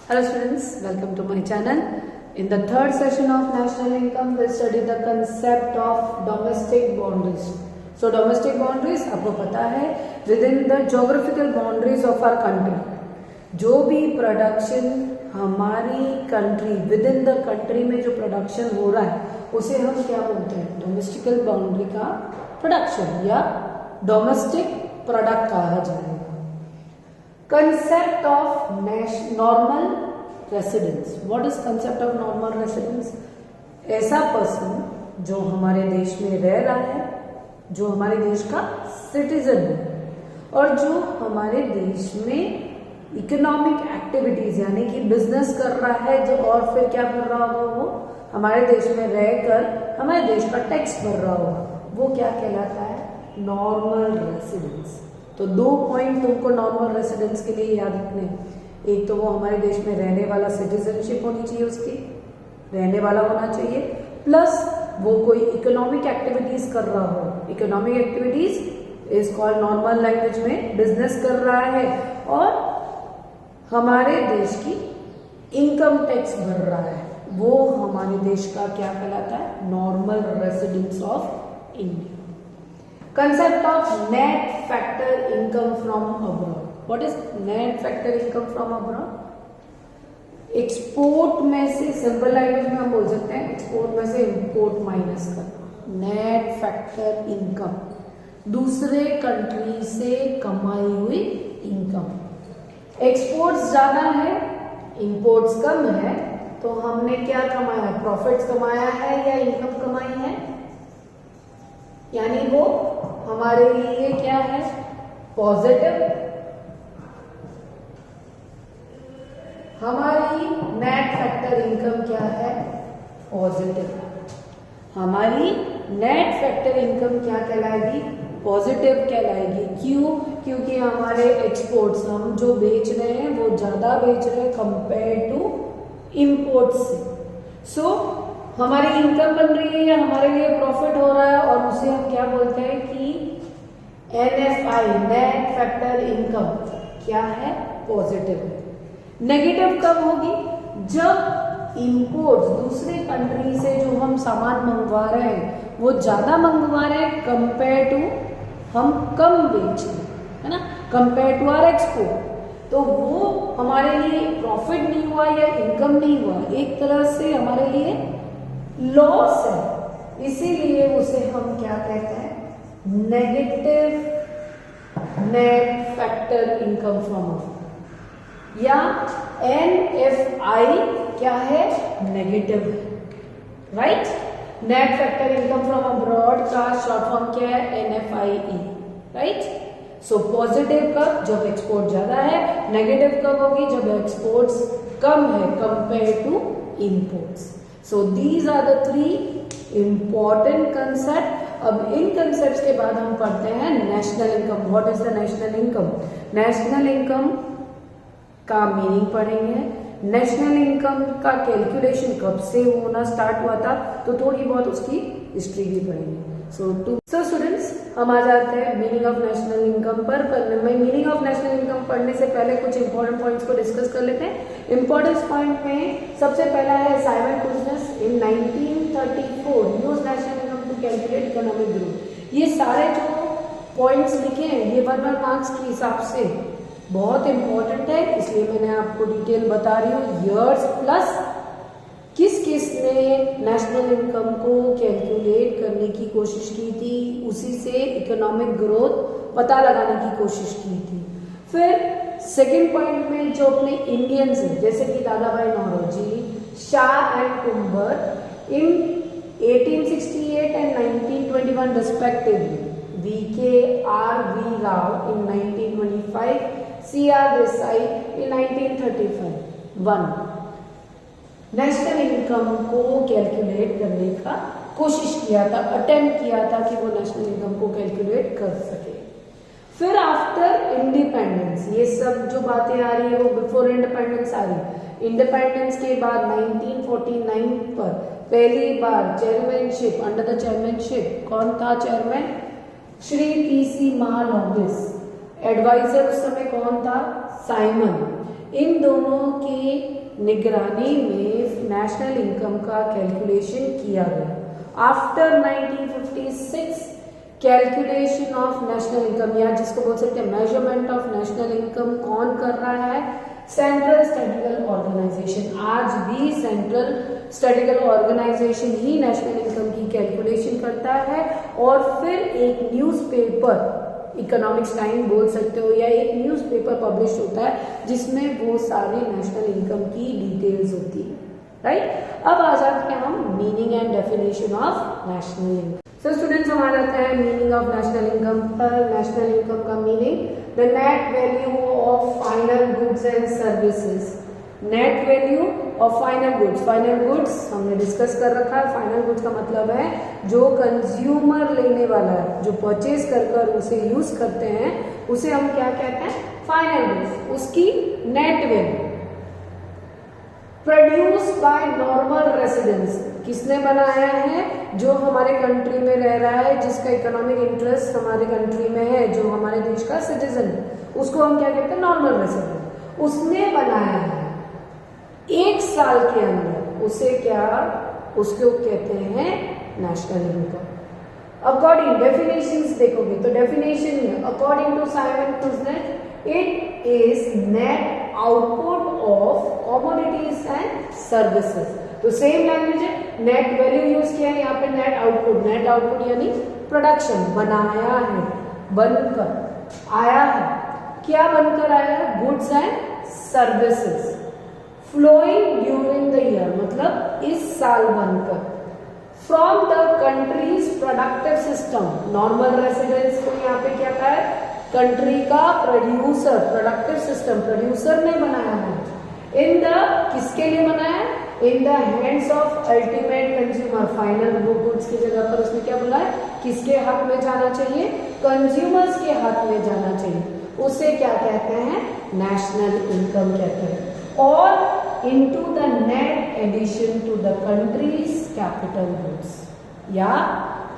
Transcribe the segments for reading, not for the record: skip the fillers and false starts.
Hello students, welcome to my channel. In the third session of national income, we'll study the concept of domestic boundaries. So domestic boundaries आपको पता है within the geographical boundaries of our country. जो भी production हमारी country with in the country में जो production हो रहा है उसे हम क्या बोलते हैं? डोमेस्टिकल बाउंड्री का प्रोडक्शन या डोमेस्टिक प्रोडक्ट कहा जाएगा. Concept of normal residence. What is concept of normal residence? ऐसा पर्सन जो हमारे देश में रह रहा है, जो हमारे देश का सिटीजन है और जो हमारे देश में इकोनॉमिक एक्टिविटीज यानी कि बिजनेस कर रहा है जो और फिर क्या कर रहा होगा, वो हमारे देश में रहकर हमारे देश का टैक्स भर रहा होगा, वो क्या कहलाता है? Normal residence. तो 2 पॉइंट तुमको नॉर्मल रेसिडेंस के लिए याद रखने हैं. एक तो वो हमारे देश में रहने वाला सिटीजनशिप होनी चाहिए, उसकी रहने वाला होना चाहिए, प्लस वो कोई इकोनॉमिक एक्टिविटीज कर रहा हो. Economic activities is called normal language में बिजनेस कर रहा है और हमारे देश की इनकम टैक्स भर रहा है, वो हमारे देश का क्या कहलाता है? Normal residence of India. Concept of net factor income from abroad. What is net factor income from abroad? Export में से सिंपल लैंग्वेज में हम बोल सकते हैं एक्सपोर्ट में से इंपोर्ट माइनस करना. नेट फैक्टर इनकम, दूसरे कंट्री से कमाई हुई इनकम. एक्सपोर्ट्स ज्यादा है, इंपोर्ट्स कम है, तो हमने क्या कमाया? प्रॉफिट्स कमाया है या इनकम कमाई है? यानी वो हमारे लिए क्या है? पॉजिटिव. हमारी नेट फैक्टर इनकम क्या है? पॉजिटिव. हमारी नेट फैक्टर इनकम क्या कहलाएगी? पॉजिटिव कहलाएगी. क्यों? क्योंकि हमारे एक्सपोर्ट्स हम जो बेच रहे हैं वो ज्यादा बेच रहे हैं कंपेयर टू इंपोर्ट से. सो हमारी इनकम बन रही है या हमारे लिए प्रॉफिट हो रहा है और उसे हम क्या बोलते हैं कि NFI नेट फैक्टर इनकम क्या है? पॉजिटिव. नेगेटिव कब होगी? जब इंपोर्ट्स दूसरे कंट्री से जो हम सामान मंगवा रहे हैं वो ज्यादा मंगवा रहे हैं कंपेयर टू हम कम बेच रहे हैं, है ना, कंपेयर टू आवर एक्सपोर्ट. तो वो हमारे लिए प्रॉफिट नहीं हुआ या इनकम नहीं हुआ, एक तरह से हमारे लिए लॉस है. इसीलिए उसे हम क्या कहते हैं? Negative net factor income from या NFI क्या है? Negative. Right. Net factor income from abroad का शॉर्ट फॉर्म क्या है? NFIE. राइट. सो पॉजिटिव कब? जब एक्सपोर्ट ज्यादा है. नेगेटिव कब होगी? जब एक्सपोर्ट्स कम है compare to imports. So these are the 3 important concepts. अब इन कंसेप्ट के बाद हम पढ़ते हैं national income. What is the national income? National income का मीनिंग पढ़ेंगे. नेशनल इनकम का कैलकुलेशन कब से होना स्टार्ट हुआ था, तो थोड़ी बहुत उसकी हिस्ट्री भी पढ़ेंगे. सो स्टूडेंट्स, हम आ जाते हैं मीनिंग ऑफ नेशनल इनकम पर. मीनिंग ऑफ नेशनल इनकम पढ़ने से पहले कुछ इंपॉर्टेंट पॉइंट्स को डिस्कस कर लेते हैं. इंपॉर्टेंट पॉइंट में सबसे पहला है Simon Kuznets in 1934 use national income to calculate economic growth. ये सारे जो पॉइंट्स लिखे हैं ये 1 मार्क्स के हिसाब से बहुत इंपॉर्टेंट है, इसलिए मैंने आपको डिटेल बता रही हूँ. ईयर्स प्लस किस किस ने नेशनल इनकम को कैलकुलेट करने की कोशिश की थी, उसी से इकोनॉमिक ग्रोथ पता लगाने की कोशिश की थी. फिर सेकंड पॉइंट में जो अपने इंडियंस हैं जैसे कि Dadabhai Naoroji, Shah and Kunwar in 1868 and 1921 respectively, VKR.V. Rao in 1925, CR Desai in 1935 national income को कैलकुलेट करने का कोशिश किया था, अटेम्प्ट किया था कि वो नेशनल इनकम को कैलकुलेट कर सके. फिर आफ्टर इंडिपेंडेंस ये सब जो बातें आ रही है वो बिफोर इंडिपेंडेंस आ रही है. इंडिपेंडेंस के बाद 1949 पर पहली बार चेयरमैनशिप, अंडर द चेयरमैनशिप कौन था chairman? Shri PC Mahalanobis. Adviser उस समय कौन था? साइमन. इन दोनों की निगरानी में नेशनल इनकम का कैलकुलेशन किया गया। After 1956 calculation of national income, या जिसको बोल सकते हैं मेजरमेंट ऑफ नेशनल इनकम कौन कर रहा है? Central statistical organisation. आज भी सेंट्रल स्टैटिस्टिकल ऑर्गेनाइजेशन ही नेशनल इनकम की कैलकुलेशन करता है। और फिर एक न्यूज़पेपर, इकोनॉमिक्स टाइम बोल सकते हो, या एक न्यूज़पेपर पब्लिश होता है जिसमें वो सारे नेशनल इनकम की डिटेल्स होती है, राइट। अब आ जाते हैं हम meaning and definition of national income. So students, हमारा आता है मीनिंग ऑफ नेशनल इनकम पर। नेशनल इनकम का meaning, the net value of final goods and services. Net value of final goods. Final goods हमने डिस्कस कर रखा है। Final goods का मतलब है जो कंज्यूमर लेने वाला है, जो परचेज कर उसे यूज करते हैं, उसे हम क्या कहते हैं? Final goods. उसकी net value. Produce by normal residents. किसने बनाया है? जो हमारे कंट्री में रह रहा है, जिसका इकोनॉमिक इंटरेस्ट हमारे कंट्री में है, जो हमारे देश का सिटीजन है, उसको हम क्या कहते हैं? Normal resident. उसने बनाया है 1 साल के अंदर, उसे क्या, उसको कहते हैं नेशनल इनकम। अकॉर्डिंग डेफिनेशंस देखोगे तो डेफिनेशन में according to Simon Kuznets, it is net output of commodities and services. तो सेम लैंग्वेज है, नेट वैल्यू यूज किया है, यहाँ पे नेट आउटपुट। नेट आउटपुट यानी प्रोडक्शन, बनाया है, बनकर आया है। क्या बनकर आया है? Goods and services flowing during the year, मतलब इस साल बनकर। From the country's productive system. Normal residents को यहाँ पे क्या कहा है? कंट्री का प्रोड्यूसर, प्रोडक्टिव सिस्टम, प्रोड्यूसर ने बनाया है। इन द, किसके लिए बनाया है? In the hands of ultimate consumer. Final goods की जगह पर उसने क्या बोला है? किसके हाथ में जाना चाहिए? कंज्यूमर्स के हाथ में जाना चाहिए। उसे क्या कहते हैं? नेशनल इनकम कहते हैं। और into the net addition to the country's capital goods, या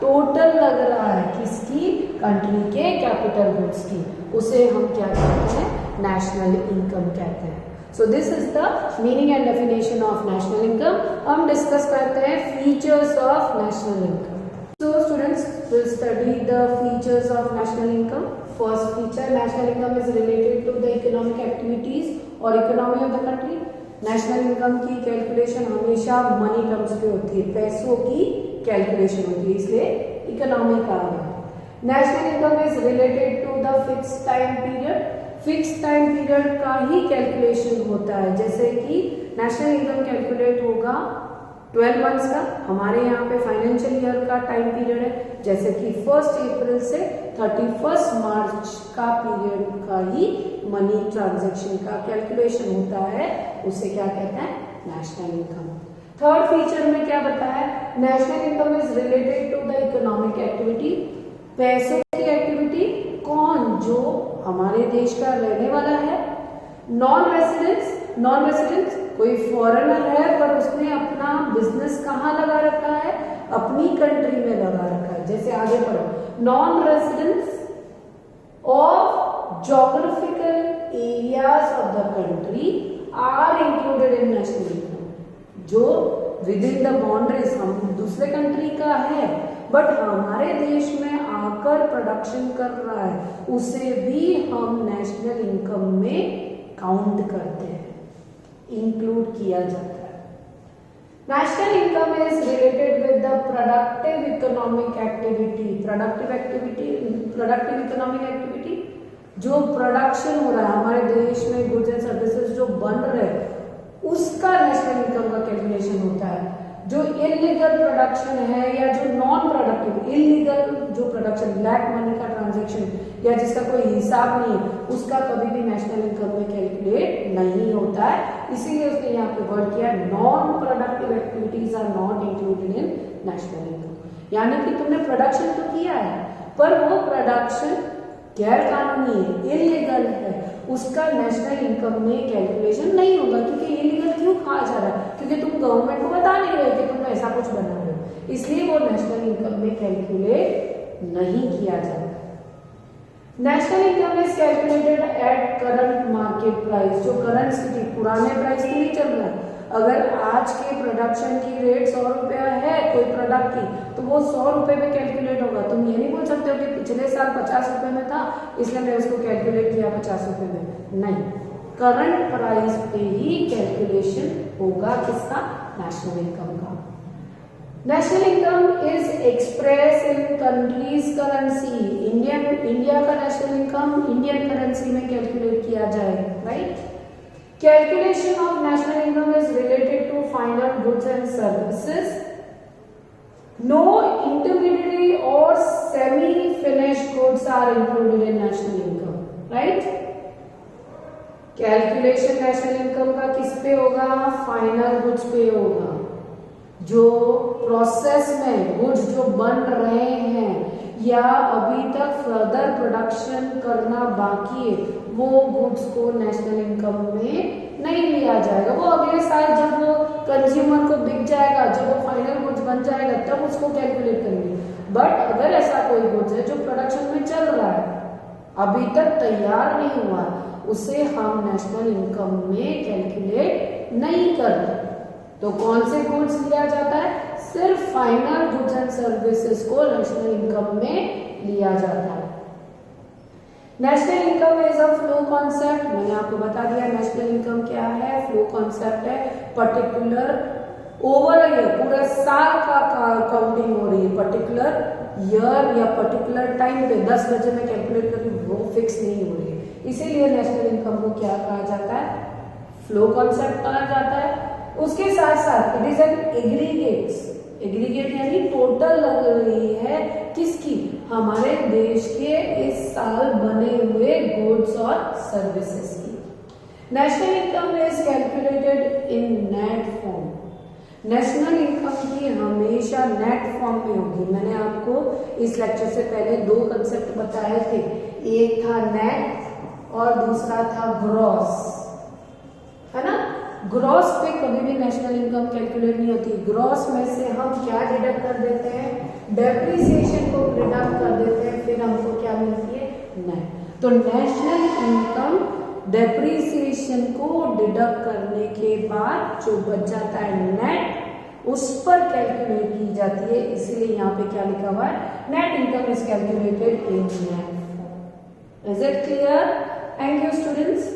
टोटल लग रहा है किसकी? कंट्री के कैपिटल गुड्स की, उसे हम क्या कहते हैं? नेशनल इनकम कहते हैं। So this is the meaning and definition of national income. हम डिस्कस करते हैं features of national income. So students will study the features of national income. First feature, national income is related to the economic activities और economy of the country. National income की calculation हमेशा money terms पे होती है, पैसों की calculation होती है, इसलिए इकोनॉमी का है। National income is related to the fix time period. Fix time period का ही कैलकुलेशन होता है, जैसे कि नेशनल इनकम कैलकुलेट होगा 12 मंथ्स का। हमारे यहाँ पे फाइनेंशियल ईयर का टाइम पीरियड है, जैसे कि 1 अप्रैल से 31 मार्च का पीरियड का ही मनी ट्रांजैक्शन का कैलकुलेशन होता है, उसे क्या कहते हैं? National income. थर्ड फीचर में क्या बताया? National income is related to the economic activity. पैसों की एक्टिविटी, कौन? जो हमारे देश का रहने वाला है। नॉन रेसिडेंट्स, नॉन रेसिडेंट्स कोई फॉरेनर है पर उसने अपना बिजनेस कहाँ लगा रखा है? अपनी कंट्री में लगा रखा है। जैसे आगे पढ़ो, non residents of geographical areas of the country are included in national income. जो विद इन द बाउंड्रीज, हम दूसरे कंट्री का है बट हमारे देश में आकर प्रोडक्शन कर रहा है, उसे भी हम नेशनल इनकम में काउंट करते हैं, इंक्लूड किया जाता है। National income is related with the productive economic activity. Productive activity, productive economic activity, जो प्रोडक्शन हो रहा है हमारे देश में, गुड्स एंड सर्विसेज जो बन रहे हैं, उसका नेशनल इनकम का कैलकुलेशन होता है। जो इलीगल प्रोडक्शन है या जो नॉन प्रोडक्टिव, इलीगल जो प्रोडक्शन, ब्लैक मनी का ट्रांजैक्शन या जिसका कोई हिसाब नहीं है, उसका कभी भी नेशनल इनकम में कैलकुलेट नहीं होता है। इसीलिए उसने यहाँ पे वर्ड किया, non productive activities are not included in national income. यानी कि तुमने प्रोडक्शन तो किया है पर वो प्रोडक्शन गैर कानूनी है, इलीगल है, उसका नेशनल इनकम में कैलकुलेशन नहीं होगा। क्योंकि इलीगल क्यों कहा जा रहा है? क्योंकि तुम गवर्नमेंट को बता नहीं रहे कि तुम ऐसा कुछ बना रहे हो, इसलिए वो नेशनल इनकम में कैलकुलेट नहीं किया जाता। National income is calculated at current market price. जो करंट स्थिति, पुराने प्राइस पे नहीं चल रहा है। अगर आज के प्रोडक्शन की रेट 100 रुपया है कोई प्रोडक्ट की, तो वो 100 रुपए पे कैलकुलेट होगा। तुम ये नहीं बोल सकते हो कि पिछले साल 50 रुपए में था इसलिए मैं उसको कैलकुलेट किया 50 रुपए में। नहीं, करंट प्राइस पे ही कैलकुलेशन होगा किसका, नेशनल इनकम का। National income is express in country's currency. India का नेशनल इनकम इंडियन करेंसी में कैलकुलेट किया जाए, right. Calculation of national income is related to final goods and services. No intermediatory और semi finished goods are included in national income, right. Calculation national income का किस पे होगा, final goods पे होगा। जो प्रोसेस में गुड्स जो बन रहे हैं या अभी तक फर्दर प्रोडक्शन करना बाकी है, वो गुड्स को नेशनल इनकम में नहीं लिया जाएगा। वो अगले साल जब वो कंज्यूमर को बिक जाएगा, जब वो फाइनल गुड्स बन जाएगा, तब उसको कैलकुलेट करेंगे। बट अगर ऐसा कोई गुड्स है जो प्रोडक्शन में चल रहा है, अभी तक तैयार नहीं हुआ, उसे हम नेशनल इनकम में कैलकुलेट नहीं करते। तो कौन से गुड्स लिया जाता है, सिर्फ फाइनल गुड्स एंड सर्विसेज को नेशनल इनकम में लिया जाता है। National income is a flow concept. मैंने आपको बता दिया नेशनल इनकम क्या है, फ्लो कॉन्सेप्ट है। पर्टिकुलर ओवर अ ईयर, पूरा साल का काउंटिंग हो रही है, पर्टिकुलर ईयर या पर्टिकुलर टाइम पे 10 बजे में कैलकुलेट कर रही हूँ, वो फिक्स नहीं हो रही है। इसीलिए नेशनल इनकम को क्या कहा जाता है, फ्लो कॉन्सेप्ट कहा जाता है। उसके साथ साथ इट इज एन एग्रीगेट यानी टोटल लग रही है किसकी, हमारे देश के इस साल बने हुए गुड्स और सर्विसेज की। National income is calculated in net form. National income की हमेशा नेट फॉर्म में होगी। मैंने आपको इस लेक्चर से पहले 2 कंसेप्ट बताए थे, एक था नेट और दूसरा था ग्रॉस, है ना। ग्रॉस पे कभी भी नेशनल इनकम कैलकुलेट नहीं होती। ग्रॉस में से हम क्या डिडक्ट कर देते हैं, डेप्रिसिएशन को डिडक्ट कर देते हैं, फिर हमको क्या मिलती है, नेट। तो नेशनल इनकम डेप्रिसिएशन को डिडक्ट करने के बाद जो बच जाता है नेट, उस पर कैलकुलेट की जाती है। इसीलिए यहाँ पे क्या लिखा हुआ है, net income is calculated in net. Is it clear? Thank you students.